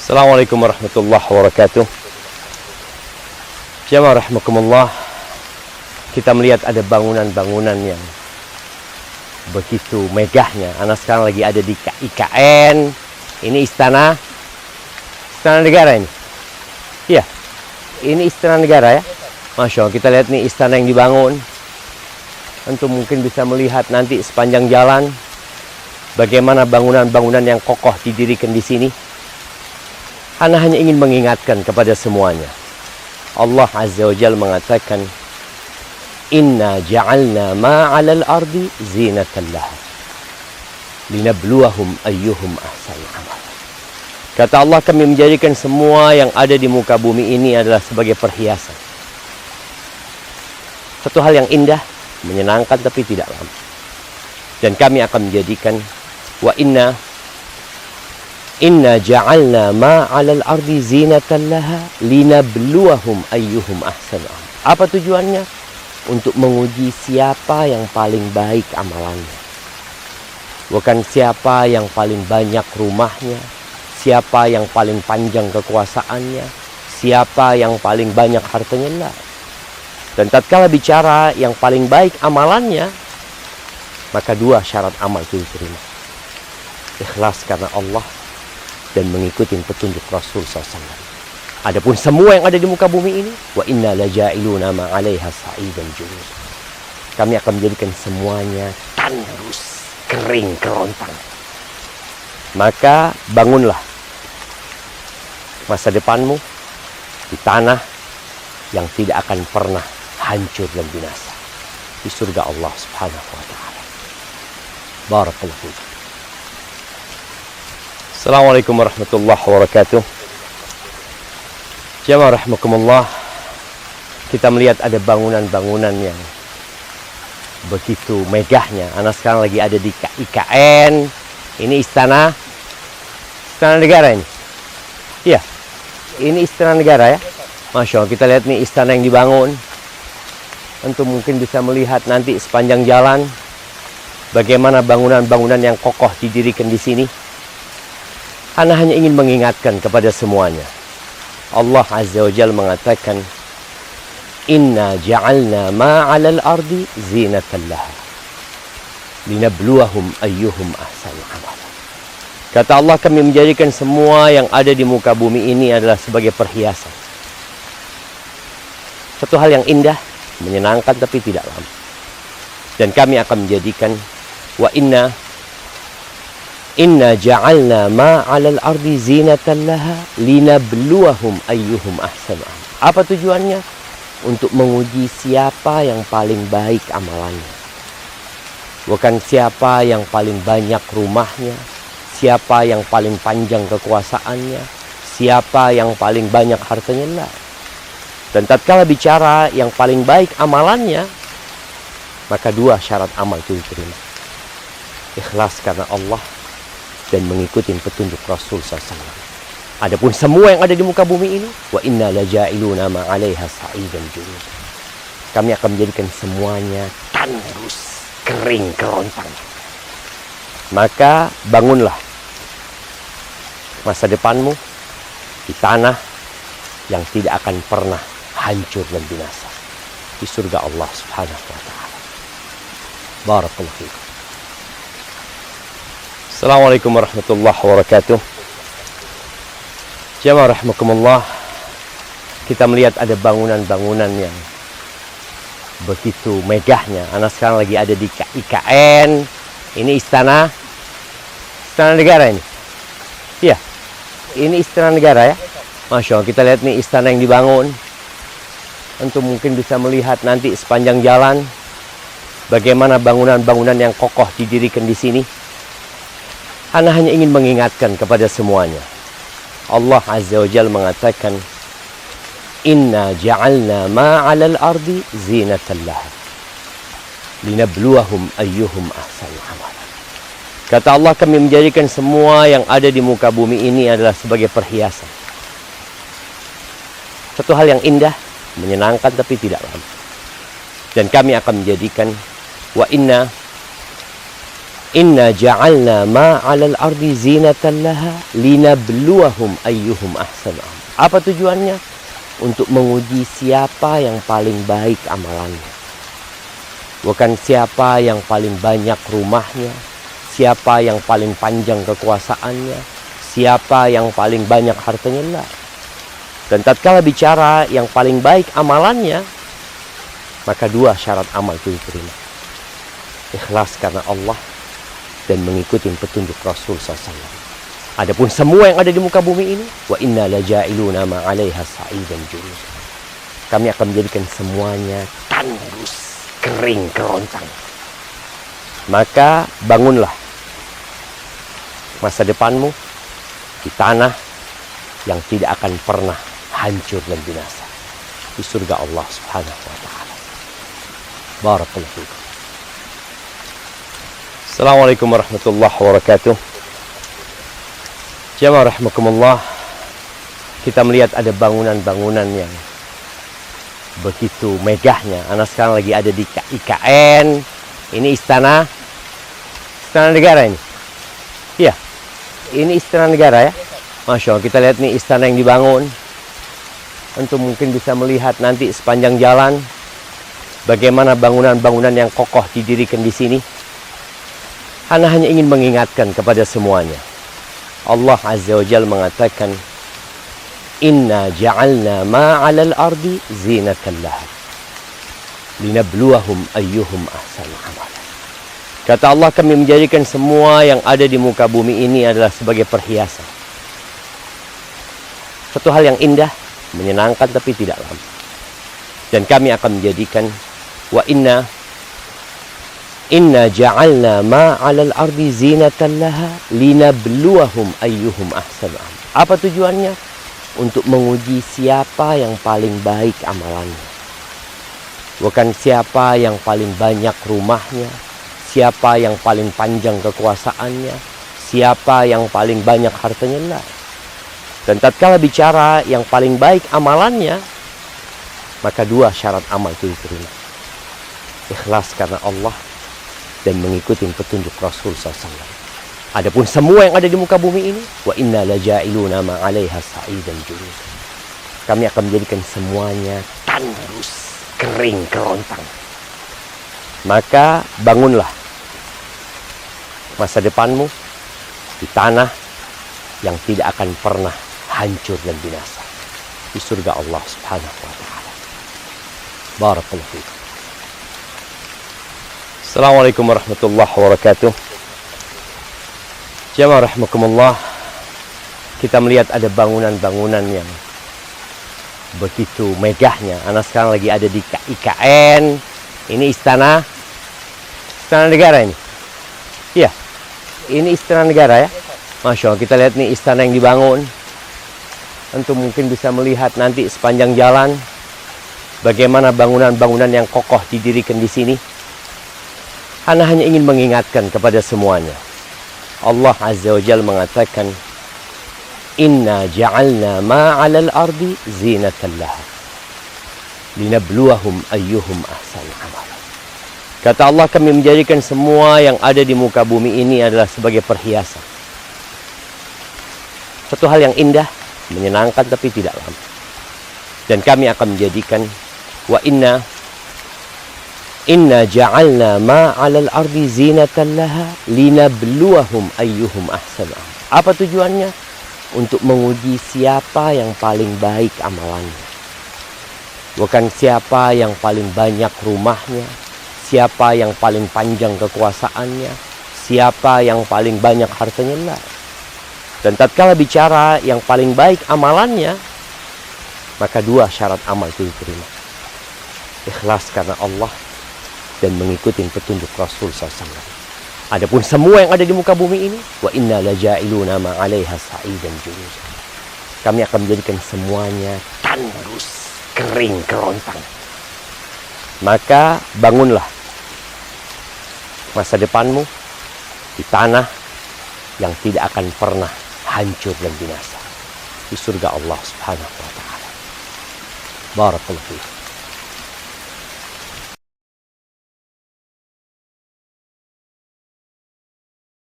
Assalamualaikum warahmatullahi wabarakatuh. Jamaah rahimakumullah. Kita melihat ada bangunan-bangunan yang begitu megahnya. Anak sekarang lagi ada di IKN. Ini istana negara ini. Iya, ini istana negara ya. Masya Allah, kita lihat nih istana yang dibangun. Tentu mungkin bisa melihat nanti sepanjang jalan bagaimana bangunan-bangunan yang kokoh didirikan di sini. Ana hanya ingin mengingatkan kepada semuanya. Allah Azza wa Jalla mengatakan, Inna ja'alna ma'alal ardi zinatan laha linabluwahum ayyuhum ahsanu amala. Kata Allah, kami menjadikan semua yang ada di muka bumi ini adalah sebagai perhiasan. Satu hal yang indah, menyenangkan tapi tidak lama. Dan kami akan menjadikan Inna ja'alna ma'alal ardi zinatan laha linabluwahum ayyuhum ahsanu amala. Apa tujuannya? Untuk menguji siapa yang paling baik amalannya. Bukan siapa yang paling banyak rumahnya, siapa yang paling panjang kekuasaannya, siapa yang paling banyak hartanya. Lah. Dan tatkala bicara yang paling baik amalannya, maka dua syarat amal itu diterima. Ikhlas karena Allah dan mengikuti petunjuk Rasul SAW. Adapun semua yang ada di muka bumi ini, wa inna laja'iluna ma 'alaiha sa'idan juruz. Kami akan menjadikan semuanya tandus, kering, kerontang. Maka bangunlah masa depanmu di tanah yang tidak akan pernah hancur dan binasa, di surga Allah Subhanahu wa taala. Barakallahu fiik. Assalamualaikum warahmatullahi wabarakatuh. Jamaah rahimakumullah. Kita melihat ada bangunan-bangunan yang begitu megahnya. Anak sekarang lagi ada di IKN. Ini istana negara ini. Iya, ini istana negara ya. Masya Allah, kita lihat nih istana yang dibangun. Tentu mungkin bisa melihat nanti sepanjang jalan bagaimana bangunan-bangunan yang kokoh didirikan di sini. Ana hanya ingin mengingatkan kepada semuanya. Allah Azza wa Jalla mengatakan, Inna ja'alna ma'alal ardi zinatan laha linabluwahum ayyuhum ahsanu amala. Kata Allah, kami menjadikan semua yang ada di muka bumi ini adalah sebagai perhiasan. Satu hal yang indah, menyenangkan tapi tidak lama. Dan kami akan menjadikan Inna ja'alna ma'alal ardi zinatan laha linabluwahum ayyuhum ahsanu amala. Apa tujuannya? Untuk menguji siapa yang paling baik amalannya. Bukan siapa yang paling banyak rumahnya, siapa yang paling panjang kekuasaannya, siapa yang paling banyak hartanya. Lah. Dan tatkala bicara yang paling baik amalannya, maka dua syarat amal itu diterima. Ikhlas karena Allah dan mengikuti petunjuk Rasul SAW. Adapun semua yang ada di muka bumi ini, wa inna laja'iluna ma 'alaiha sa'idan juruz. Kami akan menjadikan semuanya tandus, kering, kerontang. Maka bangunlah masa depanmu di tanah yang tidak akan pernah hancur dan binasa, di surga Allah Subhanahu wa taala. Barakallahu fiikum. Assalamualaikum warahmatullahi wabarakatuh. Jamaah rahimakumullah. Kita melihat ada bangunan-bangunan yang begitu megahnya. Anak sekarang lagi ada di IKN. Ini istana negara ini. Iya, ini istana negara ya. Masya Allah, kita lihat nih istana yang dibangun. Tentu mungkin bisa melihat nanti sepanjang jalan bagaimana bangunan-bangunan yang kokoh didirikan di sini. Ana hanya ingin mengingatkan kepada semuanya. Allah Azza wa Jalla mengatakan, Inna ja'alna ma'alal ardi zinatan laha linabluwahum ayyuhum ahsanu amala. Kata Allah, kami menjadikan semua yang ada di muka bumi ini adalah sebagai perhiasan. Satu hal yang indah, menyenangkan tapi tidak lama. Dan kami akan menjadikan Inna ja'alna ma 'alal ardi zinatan laha linabluwahum ayyuhum ahsanu amala. Apa tujuannya? Untuk menguji siapa yang paling baik amalannya. Bukan siapa yang paling banyak rumahnya, siapa yang paling panjang kekuasaannya, siapa yang paling banyak hartanya, lah. Dan tatkala bicara yang paling baik amalannya, maka dua syarat amal itu diterima. Ikhlas karena Allah dan mengikuti petunjuk Rasul SAW. Adapun semua yang ada di muka bumi ini, wa inna laja'iluna ma 'alaiha sa'idan juruz. Kami akan menjadikan semuanya tandus, kering, kerontang. Maka bangunlah masa depanmu di tanah yang tidak akan pernah hancur dan binasa, di surga Allah Subhanahu wa taala. Barakallahu fikum. Assalamualaikum warahmatullahi wabarakatuh. Jamaah rahimakumullah. Kita melihat ada bangunan-bangunan yang begitu megahnya. Anak sekarang lagi ada di IKN. Ini istana negara ini. Iya, ini istana negara ya. Masya Allah, kita lihat nih istana yang dibangun. Tentu mungkin bisa melihat nanti sepanjang jalan bagaimana bangunan-bangunan yang kokoh didirikan di sini. Ana hanya ingin mengingatkan kepada semuanya. Allah Azza wa Jalla mengatakan, Inna ja'alna ma 'alal ardi zinatan laha linabluwahum ayyuhum ahsanu amala. Kata Allah, kami menjadikan semua yang ada di muka bumi ini adalah sebagai perhiasan. Satu hal yang indah, menyenangkan tapi tidak lama. Dan kami akan menjadikan wa Inna ja'alna ma 'alal ardi zinatan laha linabluwahum ayyuhum ahsanu amala. Apa tujuannya? Untuk menguji siapa yang paling baik amalannya. Bukan siapa yang paling banyak rumahnya, siapa yang paling panjang kekuasaannya, siapa yang paling banyak hartanya, lah. Dan tatkala bicara yang paling baik amalannya, maka dua syarat amal itu diterima. Ikhlas karena Allah dan mengikuti petunjuk Rasul SAW. Adapun semua yang ada di muka bumi ini, wa inna laja'iluna ma 'alaiha sa'idan juruz. Kami akan menjadikan semuanya tandus, kering, kerontang. Maka bangunlah masa depanmu di tanah yang tidak akan pernah hancur dan binasa, di surga Allah Subhanahu wa taala. Barakallahu fikum. Assalamualaikum warahmatullahi wabarakatuh. Jamaah rahimakumullah. Kita melihat ada bangunan-bangunan yang begitu megahnya. Anak sekarang lagi ada di IKN. Ini istana negara ini. Iya, ini istana negara ya. Masya Allah, kita lihat nih istana yang dibangun. Tentu mungkin bisa melihat nanti sepanjang jalan bagaimana bangunan-bangunan yang kokoh didirikan di sini. Ana hanya ingin mengingatkan kepada semuanya. Allah Azza wa Jalla mengatakan, Inna ja'alna ma 'alal ardi zinatan laha linabluwahum ayyuhum ahsanu amala. Kata Allah, kami menjadikan semua yang ada di muka bumi ini adalah sebagai perhiasan. Satu hal yang indah, menyenangkan tapi tidak lama. Dan kami akan menjadikan wa Inna ja'alna ma 'alal ardi zinatan laha linabluwahum ayyuhum ahsanu amala. Apa tujuannya? Untuk menguji siapa yang paling baik amalannya. Bukan siapa yang paling banyak rumahnya, siapa yang paling panjang kekuasaannya, siapa yang paling banyak hartanya, lah. Dan tatkala bicara yang paling baik amalannya, maka dua syarat amal itu diterima. Ikhlas karena Allah dan mengikuti petunjuk Rasul SAW. Adapun semua yang ada di muka bumi ini, wa inna laja'iluna ma 'alaiha sa'idan juruz. Kami akan menjadikan semuanya tandus, kering, kerontang. Maka bangunlah masa depanmu di tanah yang tidak akan pernah hancur dan binasa, di surga Allah Subhanahu wa taala. Barakallahu fiik.